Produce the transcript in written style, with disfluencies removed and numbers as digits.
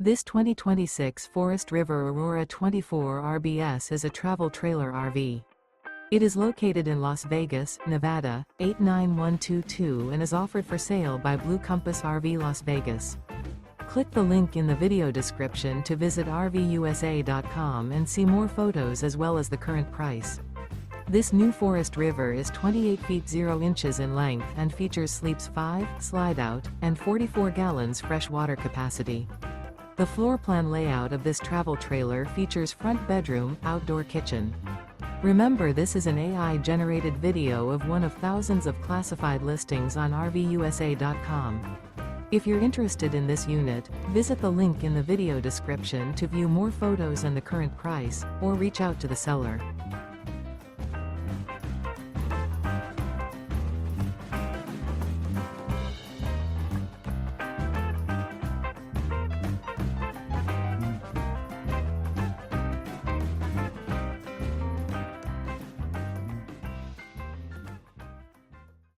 This 2026 Forest River Aurora 24 RBS is a travel trailer RV. It is located in Las Vegas, Nevada, 89122 and is offered for sale by Blue Compass RV Las Vegas. Click the link in the video description to visit RVUSA.com and see more photos as well as the current price. This new Forest River is 28 feet 0 inches in length and features sleeps 5, Slideout, and 44 gallons fresh water capacity. The floor plan layout of this travel trailer features front bedroom, outdoor kitchen. Remember, this is an AI-generated video of one of thousands of classified listings on RVUSA.com. If you're interested in this unit, visit the link in the video description to view more photos and the current price, or reach out to the seller.